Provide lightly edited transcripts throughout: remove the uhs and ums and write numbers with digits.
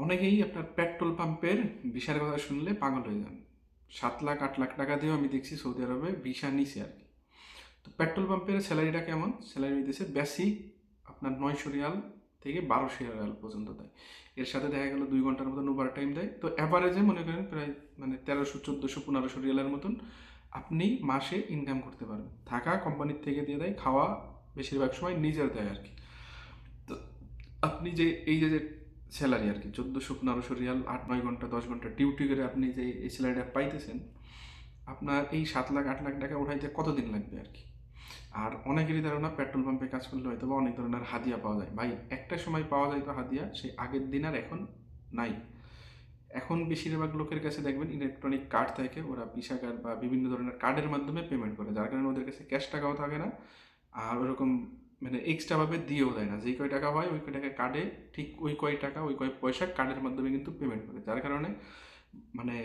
অনেকেই আপনার পেট্রোল পাম্পের ভিসার কথা শুনলে পাগল হয়ে যান। 7 লাখ 8 লাখ টাকা দিয়েও আমি দেখছি সৌদি আরবে ভিসা নিছে আর কি। তো পেট্রোল পাম্পের স্যালারিটা কেমন? স্যালারি হইতেছে বেসিক আপনার 900 রিয়াল থেকে 1200 রিয়াল পর্যন্ত দেয়। এর সাথে দেখা গেল 2 ঘন্টার মতন ওভার টাইম দেয়। তো অ্যাভারেজে মনে করেন প্রায় মানে 1300 1400 1500 রিয়ালের মতন আপনি মাসে ইনকাম করতে পারবেন। থাকা কোম্পানির থেকে দিয়ে দেয়, খাওয়া বেশিরভাগ সময় নিজের দেয় আর কি। তো আপনি যে এই যে স্যালারি আর কি 1400 1500 রিয়াল 8 9 ঘন্টা 10 ঘন্টা ডিউটি করে আপনি যে এই স্যালারিটা পাইতেছেন, আপনার এই 7 লাখ 8 লাখ টাকা উঠাইতে কতদিন লাগবে আর কি। আর অনেকেরই ধারণা পেট্রোল পাম্পে কাজ করলে হয়তো বা অনেক ধরনের হাদিয়া পাওয়া যায়। ভাই, একটা সময় পাওয়া যায় তো হাদিয়া, সেই আগের দিন আর এখন নাই। এখন বেশিরভাগ লোকের কাছে দেখবেন ইলেকট্রনিক কার্ড থাকে, ওরা ভিসা কার্ড বা বিভিন্ন ধরনের কার্ডের মাধ্যমে পেমেন্ট করে, যার কারণে ওদের কাছে ক্যাশ টাকাও থাকে না। আর ওরকম মানে এক্সট্রাভাবে দিয়েও দেয় না, যেই কয় টাকা হয় ওই কয় টাকা কার্ডে, ঠিক ওই কয় টাকা ওই কয় পয়সা কার্ডের মাধ্যমে কিন্তু পেমেন্ট করে, যার কারণে মানে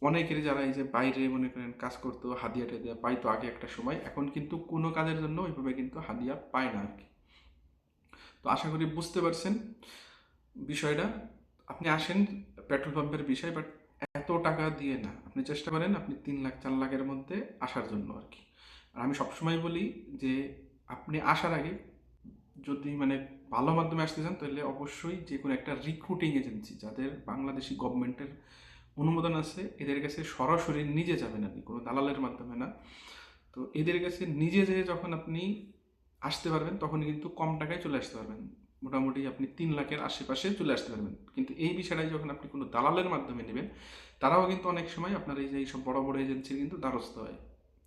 অনেকেরই যারা এই যে বাইরে মনে করেন কাজ করতো হাদিয়া টাদিয়া পাইতো আগে একটা সময়, এখন কিন্তু কোনো কাজের জন্য ওইভাবে কিন্তু হাদিয়া পায় না আর কি। তো আশা করি বুঝতে পারছেন বিষয়টা। আপনি আসেন পেট্রোল পাম্পের বিষয়, বাট এত টাকা দিয়ে না, আপনি চেষ্টা করেন আপনি 3 লাখ 4 লাখের মধ্যে আসার জন্য আর কি। আর আমি সবসময় বলি যে আপনি আসার আগে যদি মানে ভালো মাধ্যমে আসতে চান তাহলে অবশ্যই যে কোনো একটা রিক্রুটিং এজেন্সি যাদের বাংলাদেশি গভর্নমেন্টের অনুমোদন আছে এদের কাছে সরাসরি নিজে যাবেন আপনি, কোনো দালালের মাধ্যমে না। তো এদের কাছে নিজে যেয়ে যখন আপনি আসতে পারবেন তখন কিন্তু কম টাকায় চলে আসতে পারবেন, মোটামুটি আপনি 3 লাখের আশেপাশে চলে আসতে পারবেন। কিন্তু এই বিষয়টাই যখন আপনি কোনো দালালের মাধ্যমে নেবেন, তারাও কিন্তু অনেক সময় আপনার এই যে এইসব বড় বড় এজেন্সির কিন্তু দ্বারস্থ হয়।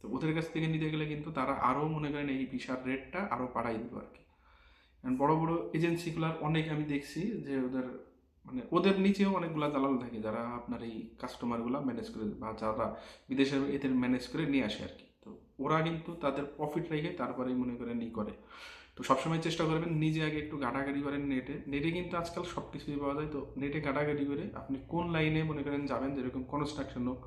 তো ওদের কাছ থেকে নিতে গেলে কিন্তু তারা আরও মনে করেন এই ভিসার রেটটা আরও বাড়াই দেবে আর কি। কারণ বড় বড় এজেন্সিগুলোর অনেক আমি দেখছি যে ওদের মানে ওদের নিচেও অনেকগুলা দালাল থাকে যারা আপনার এই কাস্টমারগুলো ম্যানেজ করে বা যারা বিদেশের এদের ম্যানেজ করে নিয়ে আসে আর কি। তো ওরা কিন্তু তাদের প্রফিট রেখে তারপরেই মনে করেন ই করে। তো সবসময় চেষ্টা করবেন নিজে আগে একটু ঘাটাঘাটি করেন নেটে। নেটে কিন্তু আজকাল সব কিছুই পাওয়া যায়। তো নেটে ঘাটাঘাটি করে আপনি কোন লাইনে মনে করেন যাবেন, যেরকম কনস্ট্রাকশন হোক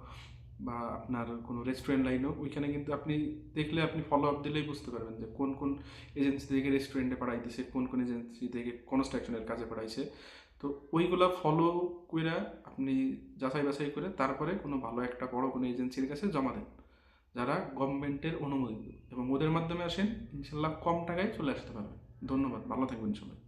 বা আপনার কোনো রেস্টুরেন্ট লাইন হোক, ওইখানে কিন্তু আপনি দেখলে আপনি ফলো আপ দিলেই বুঝতে পারবেন যে কোন কোন এজেন্সি থেকে রেস্টুরেন্টে পাঠাইতেছে, কোন কোন এজেন্সি থেকে কনস্ট্রাকশনের কাজে পাঠাইছে। তো ওইগুলা ফলো করে আপনি যাচাই বাছাই করে তারপরে কোনো ভালো একটা বড় কোনো এজেন্সির কাছে জমা দেন যারা গভর্নমেন্টের অনুমোদিত, এবং ওদের মাধ্যমে আসেন, ইনশাল্লাহ কম টাকায় চলে আসতে পারবেন। ধন্যবাদ, ভালো থাকবেন সবাই।